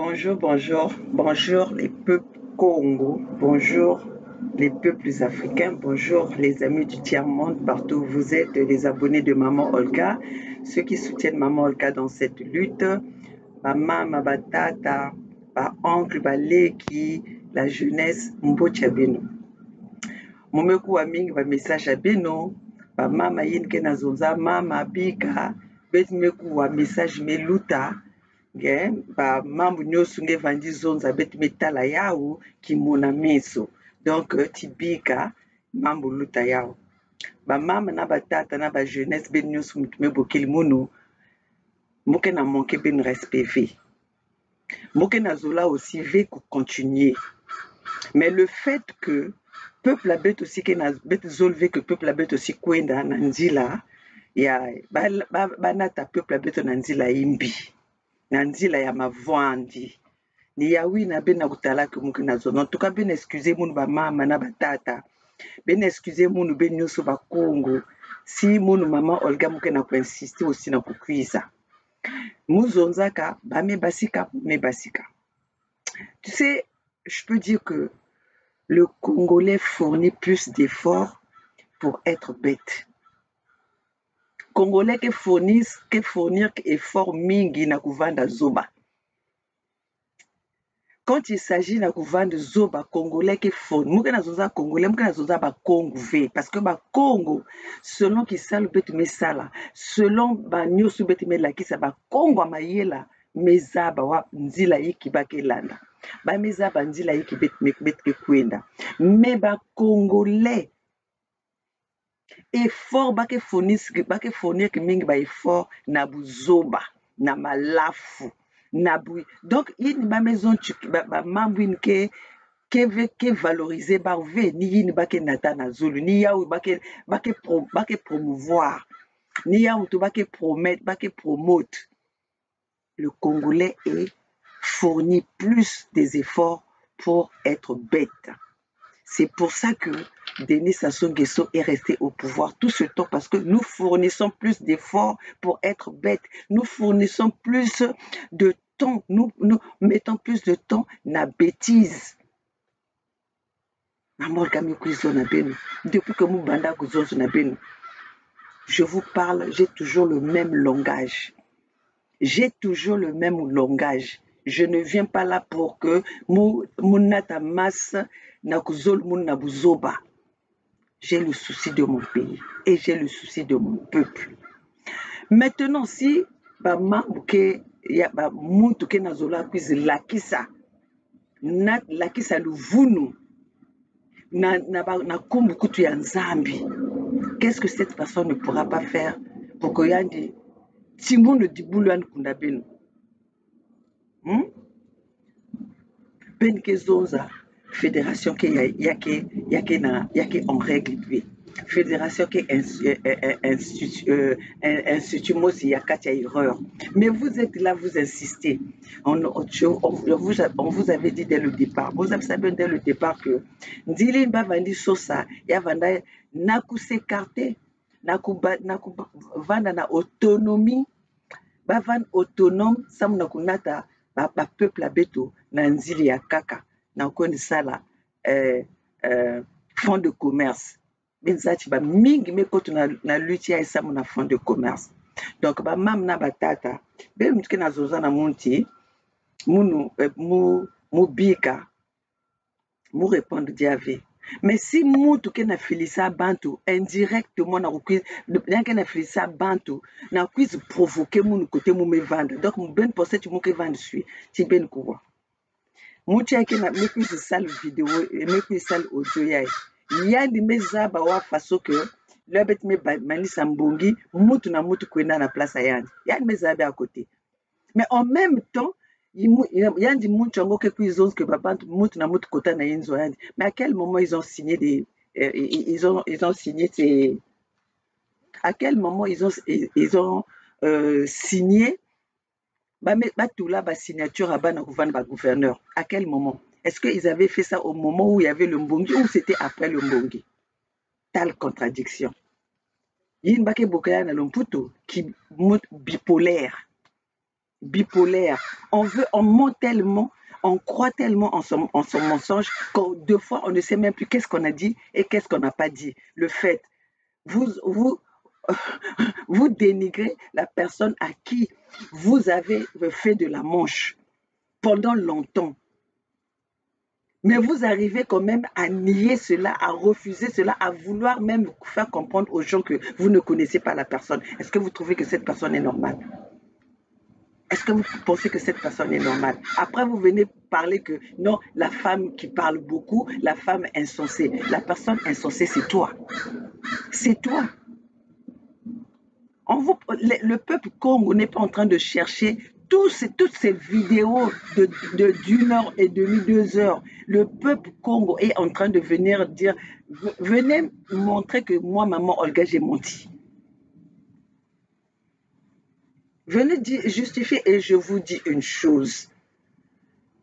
Bonjour, bonjour, bonjour les peuples Congo, bonjour les peuples africains, bonjour les amis du tiers-monde, partout où vous êtes, les abonnés de Maman Olga, ceux qui soutiennent Maman Olga dans cette lutte, maman, ma tata, ma oncle, ma leki, la jeunesse, mbocha bino. Momeku wa mingi ba message à bino, ba mama yinke na zonza, mama bika, bet meku wa message meluta, ba mambu nyonso nge vandi zonza beti metala yao kimona meso donc tibika mambu luta yao ba mama na batata na ba jeunesse ben nyonso mutu mebokeli munu moke na manke ben respect ve moke na zola aussi ve ko continuer mais le fait que peuple abet aussi que na bet zolve que peuple abet aussi kwenda na nzila ya banata peuple abet na nzila imbi na nzila ya mavwandi ni yawi na be na kutalaka muki na zona en tout cas ben excusez munu ba mama na batata ben excusez munu ben nyonso ba Congo si munu mama Olga muki na insister aussi na kukwisa muzonzaka ba me basika tu sais je peux dire que le Congolais fournit plus d'efforts pour être bête. Congolais que fournir effort mingi na kuvanda zoba. Quand il s'agit na kuvanda zoba Congolais que fournir, muke na zoza Congolais, muke na zoza ba Congo ve parce que ba Congo selon qui sala beti mesala, selon ba nyosu beti melakisa ba Congo mayela mezaba wa nzila yiki bakelanda. Ba mezaba nzila yiki beti kwenda. Mais ba Congolais effort bake fournir que mingi ba effort na buzoba na malafu na bui donc yini ba maison ba mambu ke valoriser ba ve ni yini bake nata na zulu ni yaou bake promouvoir ni yaou to bake promote le Congolais est fournit plus des efforts pour être bête. C'est pour ça que Denis Sassou Nguesso est resté au pouvoir tout ce temps parce que nous fournissons plus d'efforts pour être bêtes. Nous fournissons plus de temps. Nous mettons plus de temps na bêtise. Depuis que Moubanda Gouzonzo na benu, je vous parle, j'ai toujours le même langage. J'ai toujours le même langage. Je ne viens pas là pour que Mounata masse na kuzol moun na buzoba. J'ai le souci de mon pays et j'ai le souci de mon peuple. Maintenant, si ba mambuke ya ba muntu ke na zola kwiz lakisa na lakisa luvunu na kumbu kutu ya nzambi, qu'est-ce que cette personne ne pourra pas faire pour que yandi timbunu dibulu an kundabenu ben ke zonza fédération qui yake en règle lui fédération qui institut mosi yakati erreur mais vous êtes là vous insistez on vous avait dit dès le départ vous savez dès le départ que ndili bavandi sosa ya vanda na kusekarter na vanda na autonomie bavan autonome samu na kunata ba peuple abeto na nzili ya kaka na kondi sala fonds de commerce benzati ba mingi mekoto na lutte ya samu na fonds de commerce donc ba mam na batata be mutke na zoza na monti munu mu bika mu répondre diave. Mais si mutu ke na filisa bantu indirectement na quiz bien que na filisa bantu na quiz provoquer munu côté mu me vendre donc mu ben pour cette mu ke vendre suis ti ben quoi mutu yake na me quiz sale vidéo et me quiz sale audio yai yandi mezaba wa faso que le bet me manisa mbongi mutu na mutu kwenda na place yandi mezaba à côté mais en même temps yandi mutu ngo ke kuizons que papa mutu na mutu kota na yenzo yandi mais à quel moment ils ont signé des ils ont signé ces à quel moment ils ont signé batula ba signature à bana gouverne ba gouverneur à quel moment est-ce qu'ils avaient fait ça au moment où il y avait le mbongi ou c'était après le mbongi telle contradiction yin bake bokaya na lomputo qui bipolaire bipolaire. On ment tellement, on croit tellement en son mensonge que deux fois, on ne sait même plus qu'est-ce qu'on a dit et qu'est-ce qu'on n'a pas dit. Le fait, vous, vous dénigrez la personne à qui vous avez fait de la manche pendant longtemps. Mais vous arrivez quand même à nier cela, à refuser cela, à vouloir même faire comprendre aux gens que vous ne connaissez pas la personne. Est-ce que vous trouvez que cette personne est normale? Est-ce que vous pensez que cette personne est normale? Après, vous venez parler que non, la femme qui parle beaucoup, la femme insensée. La personne insensée, c'est toi. C'est toi. Le peuple Congo n'est pas en train de chercher toutes ces vidéos d'une heure et demie, 2 heures. Le peuple Congo est en train de venir dire, venez montrer que moi, maman Olga, j'ai menti. Venez justifier et je vous dis une chose.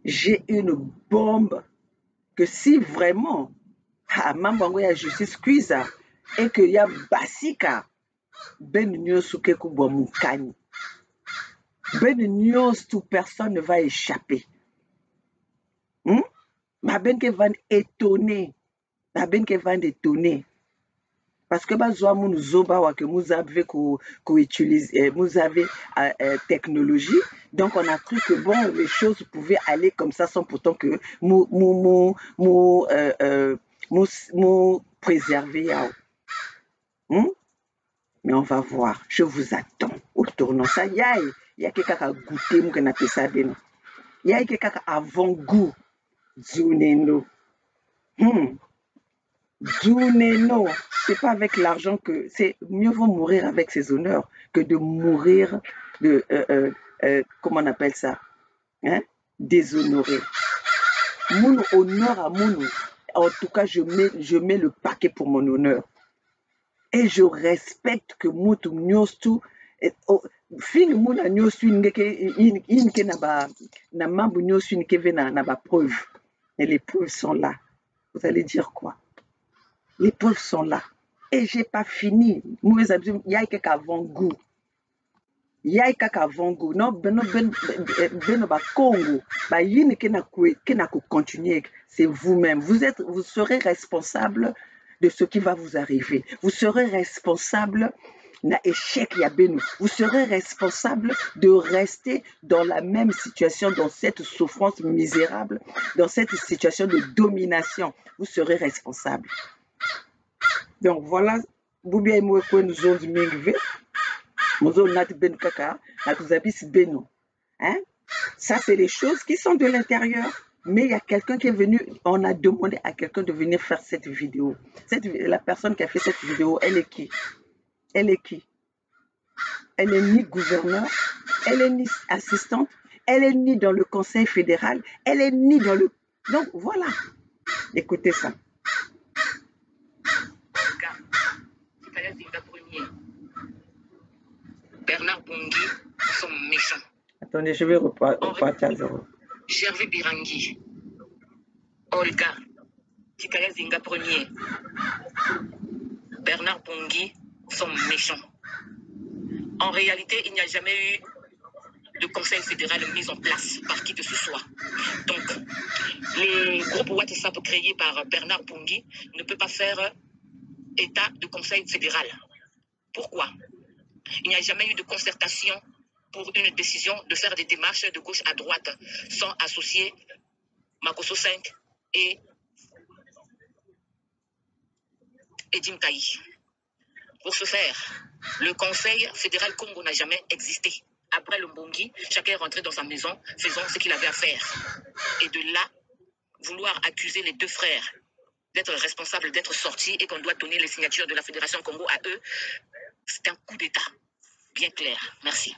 J'ai une bombe que si vraiment, Mambango ya justice cuisa et qu'il y a Basika, ben nyonso keku bwa mukani. Ben nyonso tout personne ne va échapper. Ma ben ke van étonner. Ma ben ke van étonner. Parce que bazwa moun zoba wa que vous avez utilisé, vous avez technologie, donc on a cru que bon les choses pouvaient aller comme ça sans pourtant que nous préserver. Mais on va voir, je vous attends au tournant. Ça y a quelqu'un qui a goûté mon canapé ça ben. Y a quelqu'un qui a avant-goût Zuneno. Zuneno, c'est pas avec l'argent que c'est mieux vaut mourir avec ses honneurs que de mourir de comment on appelle ça, hein? Déshonoré. Mon honneur à mon, en tout cas je mets le paquet pour mon honneur et je respecte que mutu nyostu fing muna nyostu inke na mambu nyostu inke na ba preuve et les preuves sont là. Vous allez dire quoi? Les preuves sont là. Et j'ai pas fini. Mauvais habitude, il y a quelqu'un avant-goût. Il y a quelqu'un avant-goût. Non, ben Congo. Bah, il y a continuer. C'est vous-même. Vous serez responsable de ce qui va vous arriver. Vous serez responsable na échec yabenu. Vous serez responsable de rester dans la même situation, dans cette souffrance misérable, dans cette situation de domination. Vous serez responsable. Donc voilà, Boubia et moi, nous avons dit nous avons dit ben kaka, nous avons beno. Hein? Ça, c'est les choses qui sont de l'intérieur. Mais il y a quelqu'un qui est venu, on a demandé à quelqu'un de venir faire cette vidéo. La personne qui a fait cette vidéo, elle est qui? Elle est qui? Elle n'est ni gouverneur, elle n'est ni assistante, elle n'est ni dans le conseil fédéral, elle n'est ni dans le... Donc voilà, écoutez ça. Bernard Bongui sont méchants. Attendez, je vais repartir à zéro. Gervais Birangui, Olga, Kikaya Zinga premier, Bernard Bongui sont méchants. En réalité, il n'y a jamais eu de conseil fédéral mis en place par qui que ce soit. Donc, le groupe WhatsApp créé par Bernard Bongui ne peut pas faire état de conseil fédéral. Pourquoi? Il n'y a jamais eu de concertation pour une décision de faire des démarches de gauche à droite sans associer Makosso 5 et Edim Taï. Pour ce faire, le Conseil fédéral Congo n'a jamais existé. Après le Mbongi, chacun est rentré dans sa maison, faisant ce qu'il avait à faire. Et de là, vouloir accuser les deux frères d'être responsables, d'être sortis et qu'on doit donner les signatures de la Fédération Congo à eux, c'est un coup d'État. Bien clair. Merci.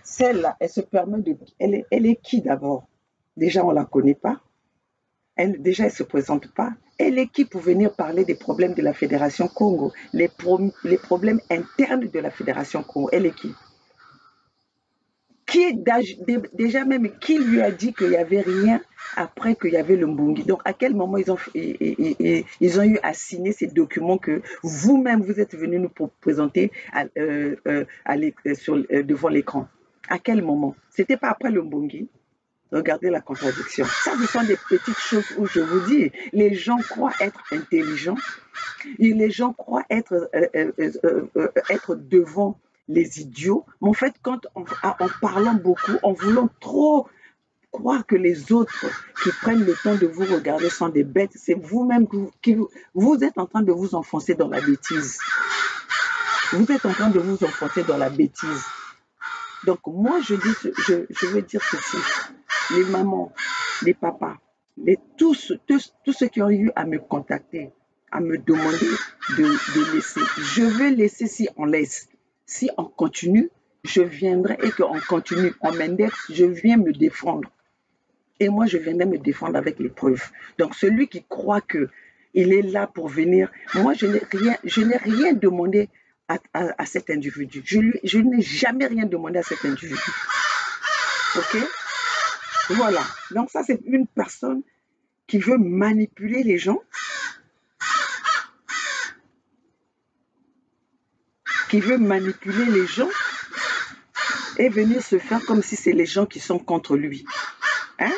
Celle-là, elle se permet de... Elle est qui d'abord? Déjà, on ne la connaît pas. Déjà, elle ne se présente pas. Elle est qui pour venir parler des problèmes de la Fédération Congo, les problèmes internes de la Fédération Congo? Elle est qui? Déjà même, qui lui a dit qu'il n'y avait rien après qu'il y avait le Mbungi? Donc, à quel moment ils ont eu à signer ces documents que vous-même, vous êtes venu nous présenter devant l'écran? À quel moment? C'était pas après le Mbungi? Regardez la contradiction. Ça, ce sont des petites choses où je vous dis, les gens croient être intelligents, et les gens croient être devant les idiots, mais en fait, en parlant beaucoup, en voulant trop croire que les autres qui prennent le temps de vous regarder sont des bêtes, c'est vous-même qui vous êtes en train de vous enfoncer dans la bêtise. Vous êtes en train de vous enfoncer dans la bêtise. Donc moi, je veux dire ceci. Les mamans, les papas, tous ceux qui ont eu à me contacter, à me demander de laisser. Je vais laisser si on laisse. Si on continue, je viendrai et qu'on continue. On m'indexe, je viens me défendre. Et moi, je viendrai me défendre avec les preuves. Donc, celui qui croit qu'il est là pour venir, moi, je n'ai rien demandé à cet individu. Je n'ai jamais rien demandé à cet individu. OK? Voilà. Donc, ça, c'est une personne qui veut manipuler les gens, et venir se faire comme si c'est les gens qui sont contre lui. Hein?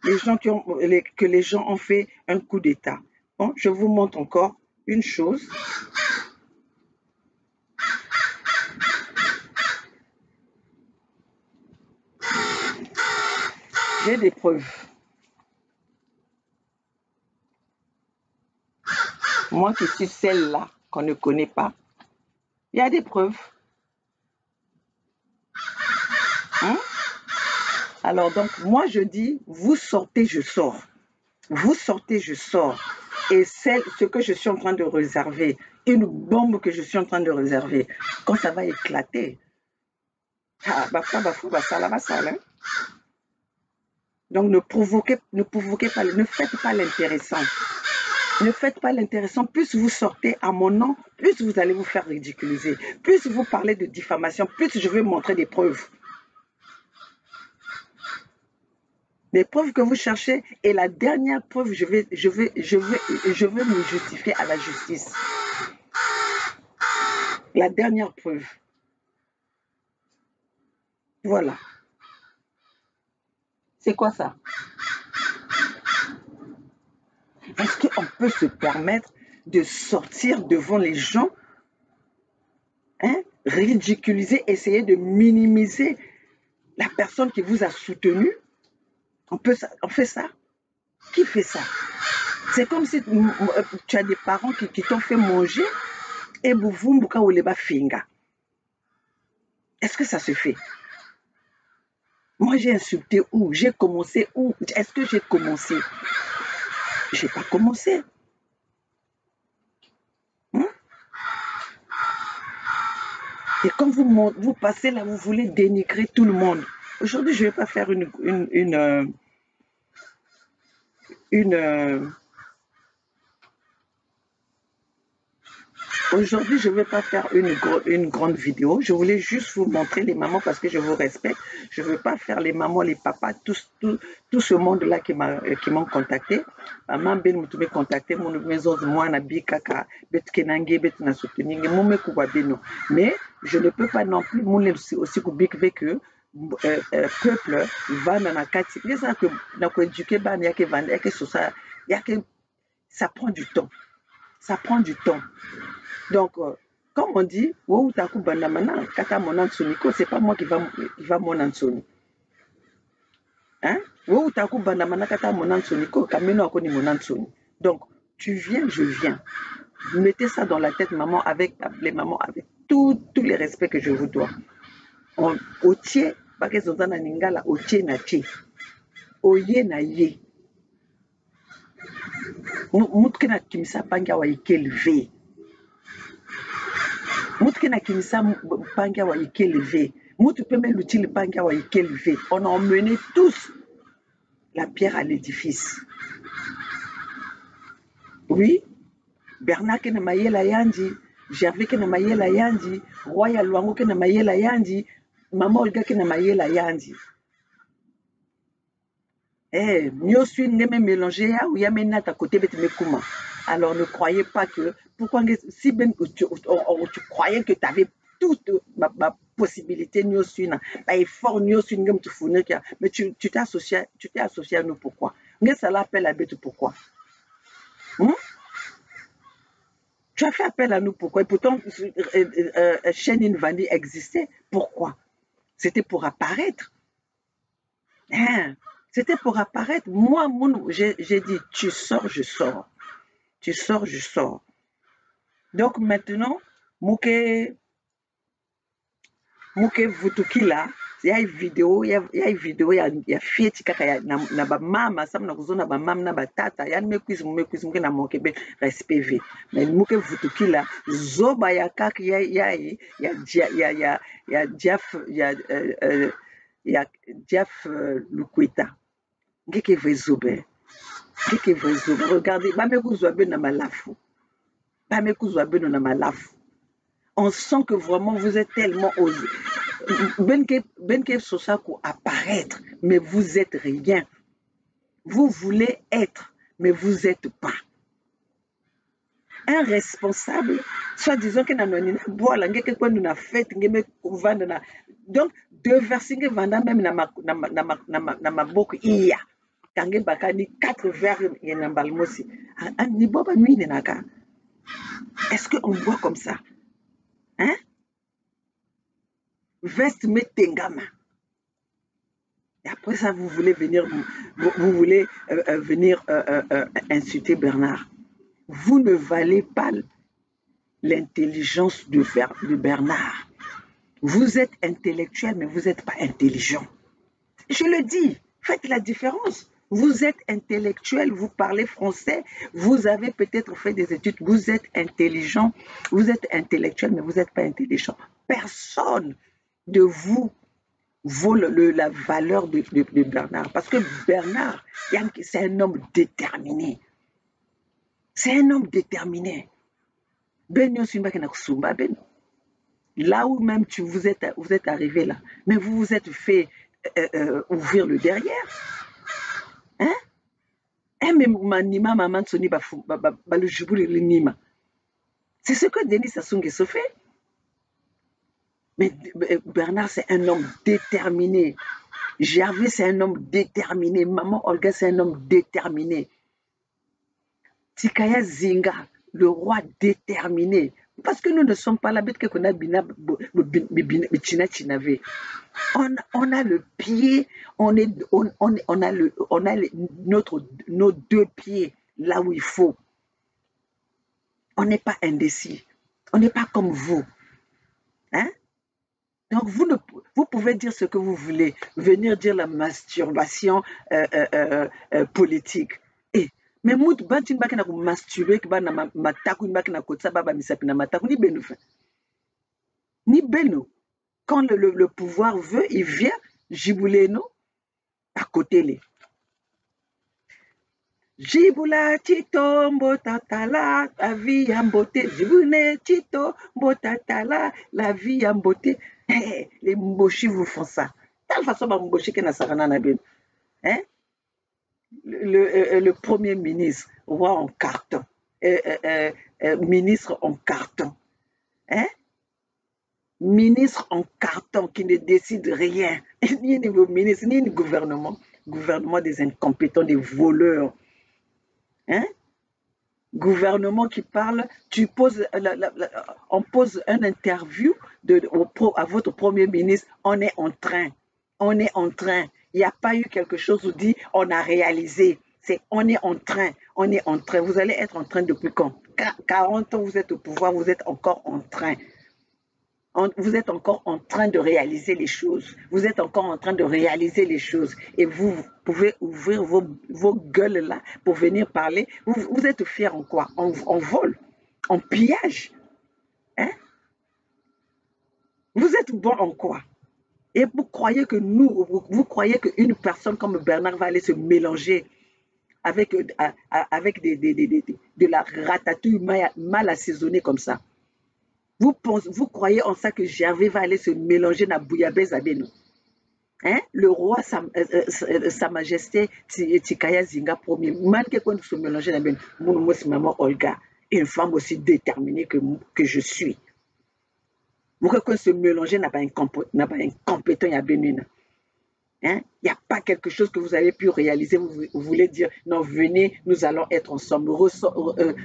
Que les gens ont fait un coup d'État. Bon, je vous montre encore une chose. J'ai des preuves. Moi qui suis celle-là qu'on ne connaît pas, il y a des preuves. Hein? Alors donc, moi je dis, vous sortez, je sors. Vous sortez, je sors. Et ce que je suis en train de réserver, une bombe que je suis en train de réserver, quand ça va éclater, donc ne provoquez pas, ne faites pas l'intéressant. Ne faites pas l'intéressant. Plus vous sortez à mon nom, plus vous allez vous faire ridiculiser. Plus vous parlez de diffamation, plus je vais montrer des preuves. Les preuves que vous cherchez, et la dernière preuve, je vais me justifier à la justice. La dernière preuve. Voilà. C'est quoi ça? Est-ce qu'on peut se permettre de sortir devant les gens, hein, ridiculiser, essayer de minimiser la personne qui vous a soutenu? On fait ça? Qui fait ça? C'est comme si tu as des parents qui t'ont fait manger et vous finga. Est-ce que ça se fait? Moi, j'ai insulté où? J'ai commencé où? Est-ce que j'ai commencé? Je n'ai pas commencé. Hein? Et quand vous passez là, vous voulez dénigrer tout le monde. Aujourd'hui, je ne vais pas faire Aujourd'hui, je ne vais pas faire une grande vidéo. Je voulais juste vous montrer les mamans parce que je vous respecte. Je ne veux pas faire les mamans, les papas, tout ce monde-là qui m'ont contacté. Maman ben m'a contacté, mon maison moi na bikaka, bet kenange bet na soutenir, mais je ne peux pas non plus mon aussi kubik que peuple va dans la kati. C'est ça que na ko éduquer ba ya que vendre que ça prend du temps. Ça prend du temps. Donc, comme on dit, c'est pas moi qui va mon ansoni. Hein? Donc, tu viens, je viens. Mettez ça dans la tête, maman, avec les mamans, avec tous les respects que je vous dois. Au tiers, au tiers na tiers. Au yé na yé. Moutkena kimisa panga wa ikelve. Moutkena kimisa panga wa ikelve. Moutu peut même l'outil panga wa ikelve. On a emmené tous la pierre à l'édifice. Oui, Bernard kena mayela yandi, Gervais kena mayela yandi, Royal Luango kena mayela yandi, maman Olga qui n'a maillé la yandi. Eh, nous suis même mélangé ou ya maintenant à côté de mes kouma. Alors ne croyez pas que pourquoi si ben tu croyais que tu avais toute ma possibilité nous suis na ba effort nous suis ngam tu fournir mais tu t'es associé à nous pourquoi? Mais ça l'appelle à bête pourquoi? Hmm? Tu as fait appel à nous pourquoi? Et pourtant chaîne Invandi existait. Pourquoi? C'était pour apparaître. Hein? C'était pour apparaître. Moi, j'ai dit, tu sors, je sors. Tu sors, je sors. Donc maintenant, Mouké Vutuki là, il y a une vidéo, il y a une vidéo, il y a fieti kaka na ba mama, sam na kuzona ba mama na ba tata, ya me quiz mke na moke be respect v. Mais Mouké Vutuki là, zoba ya kaka ya Jeff Lukweta. Ngeke vezobe. Ngeke vezobe. Regardez, ba me kuzwa be na malafu. Ba me kuzwa be na malafu. On sent que vraiment vous êtes tellement osé. Benke Sosaku apparaître, mais vous êtes rien. Vous voulez être, mais vous n'êtes pas. Un responsable, soit disant que nous na fait, donc deux versets vanda même na maboko iya. Kange bakani 4 verres yenambalmosi. Ni boba nuit naka. Est-ce qu'on boit comme ça? Hein? Veste metengama. Et après ça, vous voulez venir, insulter Bernard. Vous ne valez pas l'intelligence de Bernard. Vous êtes intellectuel, mais vous n'êtes pas intelligent. Je le dis, faites la différence. Vous êtes intellectuel, vous parlez français, vous avez peut-être fait des études, vous êtes intelligent, vous êtes intellectuel, mais vous n'êtes pas intelligent. Personne de vous vaut la valeur de Bernard. Parce que Bernard, c'est un homme déterminé. C'est un homme déterminé. Là où même vous êtes arrivé là, mais vous vous êtes fait ouvrir le derrière. Hein? C'est ce que Denis Sassou Nguesso fait. Mais Bernard, c'est un homme déterminé. Gervais, c'est un homme déterminé. Maman Olga, c'est un homme déterminé. Tikaya Zinga, le roi déterminé. Parce que nous ne sommes pas là, qu'on a on a le pied, on a nos 2 pieds là où il faut. On n'est pas indécis. On n'est pas comme vous. Hein? Donc, vous pouvez dire ce que vous voulez, venir dire la masturbation politique. Mais mout bantin bakina ko masturber ki ba na mataku ni bakina ko tsa baba misapi na mataku ni benu fe. Ni benu. Quand le pouvoir veut, il vient Jibouleno à côté les. Jiboula tito mbotatala la vie en beauté. Jiboune tito mbotatala la vie en beauté. Hey, les mboshi vous font ça. Telle façon ba mboshi ke na sarana na benu. Hein? Le premier ministre, roi en carton, ministre en carton, hein? Ministre en carton qui ne décide rien, ni niveau ministre, ni le gouvernement des incompétents, des voleurs, hein? Gouvernement qui parle, on pose une interview à votre premier ministre, on est en train. Il n'y a pas eu quelque chose où dit on a réalisé. C'est on est en train. Vous allez être en train depuis quand? 40 ans, vous êtes au pouvoir, vous êtes encore en train. Vous êtes encore en train de réaliser les choses. Vous êtes encore en train de réaliser les choses. Et vous pouvez ouvrir vos gueules là pour venir parler. Vous êtes fiers en quoi? En vol? En pillage? Hein? Vous êtes bon en quoi? Et vous croyez qu'une personne comme Bernard va aller se mélanger avec de la ratatouille mal assaisonnée comme ça? Vous croyez en ça que Gervais va aller se mélanger dans Bouyabé Zabeno? Hein? Le roi, sa majesté Tikaya Zinga Ier, malgré qu'on se mélanger dans mon maman Olga, une femme aussi déterminée que je suis. Pourquoi qu'on se mélanger n'a pas incompétent à Bénin? Hein? Il n'y a pas quelque chose que vous avez pu réaliser. Vous voulez dire, non, venez, nous allons être ensemble,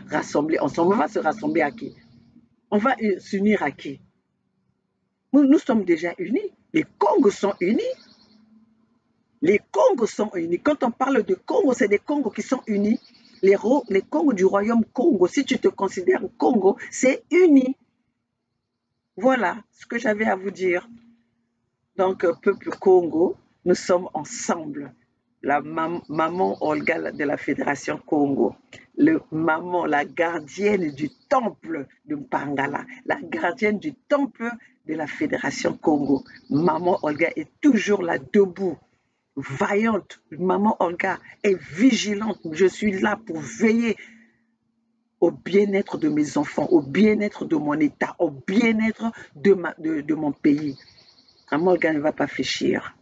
rassembler ensemble. On va se rassembler à qui? On va s'unir à qui? Nous sommes déjà unis. Les Congos sont unis. Les Congos sont unis. Quand on parle de Congo, c'est des Congos qui sont unis. Les Congos du royaume Congo, si tu te considères Congo, c'est uni. Voilà ce que j'avais à vous dire. Donc, peuple Congo, nous sommes ensemble. La maman Olga de la Fédération Congo, la gardienne du temple de Mpangala, la gardienne du temple de la Fédération Congo. Maman Olga est toujours là, debout, vaillante. Maman Olga est vigilante. Je suis là pour veiller au bien-être de mes enfants, au bien-être de mon État, au bien-être de mon pays. Maman Olga ne va pas fléchir.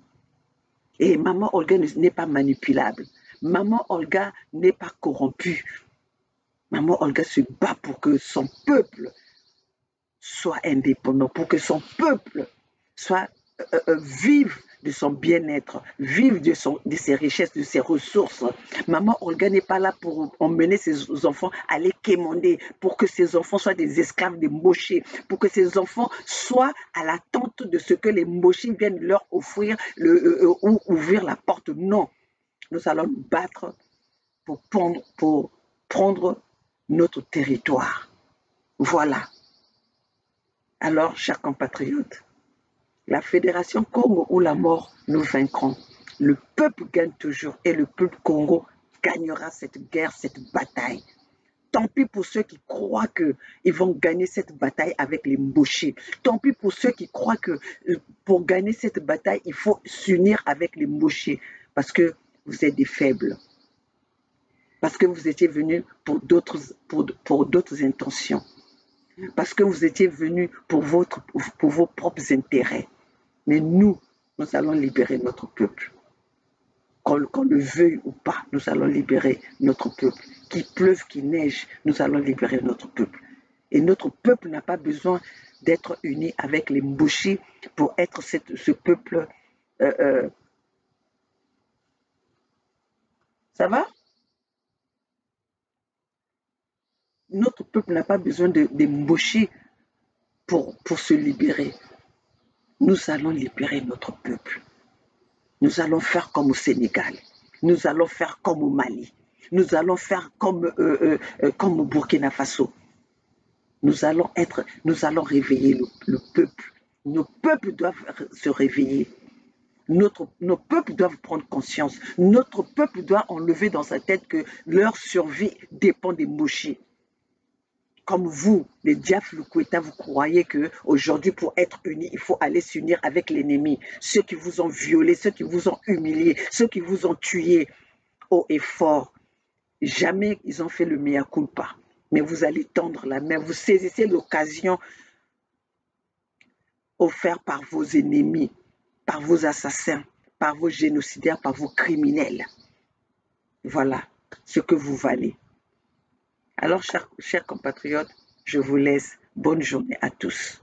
Et maman Olga n'est pas manipulable. Maman Olga n'est pas corrompue. Maman Olga se bat pour que son peuple soit indépendant, pour que son peuple soit vive de son bien-être, vive de ses richesses, de ses ressources. Maman Olga n'est pas là pour emmener ses enfants à les quémander, pour que ses enfants soient des esclaves des mochés, pour que ses enfants soient à l'attente de ce que les mochés viennent leur offrir ou ouvrir la porte. Non, nous allons nous battre pour prendre notre territoire. Voilà. Alors, chers compatriotes, la Fédération Congo ou la mort, nous vaincrons. Le peuple gagne toujours et le peuple Congo gagnera cette guerre, cette bataille. Tant pis pour ceux qui croient qu'ils vont gagner cette bataille avec les Mboshés. Tant pis pour ceux qui croient que pour gagner cette bataille, il faut s'unir avec les Mboshés parce que vous êtes des faibles. Parce que vous étiez venus pour d'autres intentions. Parce que vous étiez venus pour vos propres intérêts. Mais nous allons libérer notre peuple. Qu'on le veuille ou pas, nous allons libérer notre peuple. Qu'il pleuve, qu'il neige, nous allons libérer notre peuple. Et notre peuple n'a pas besoin d'être uni avec les Mboshis pour être ce peuple. Ça va? Notre peuple n'a pas besoin des Mboshis pour se libérer. Nous allons libérer notre peuple. Nous allons faire comme au Sénégal. Nous allons faire comme au Mali. Nous allons faire comme au Burkina Faso. Nous allons réveiller le peuple. Nos peuples doivent se réveiller. Nos peuples doivent prendre conscience. Notre peuple doit enlever dans sa tête que leur survie dépend des Mboshis. Comme vous, les Diaflukweta, vous croyez qu'aujourd'hui, pour être unis, il faut aller s'unir avec l'ennemi. Ceux qui vous ont violé, ceux qui vous ont humilié, ceux qui vous ont tué haut et fort. Jamais ils ont fait le mea culpa. Mais vous allez tendre la main, vous saisissez l'occasion offerte par vos ennemis, par vos assassins, par vos génocidaires, par vos criminels. Voilà ce que vous valez. Alors, chers compatriotes, je vous laisse. Bonne journée à tous.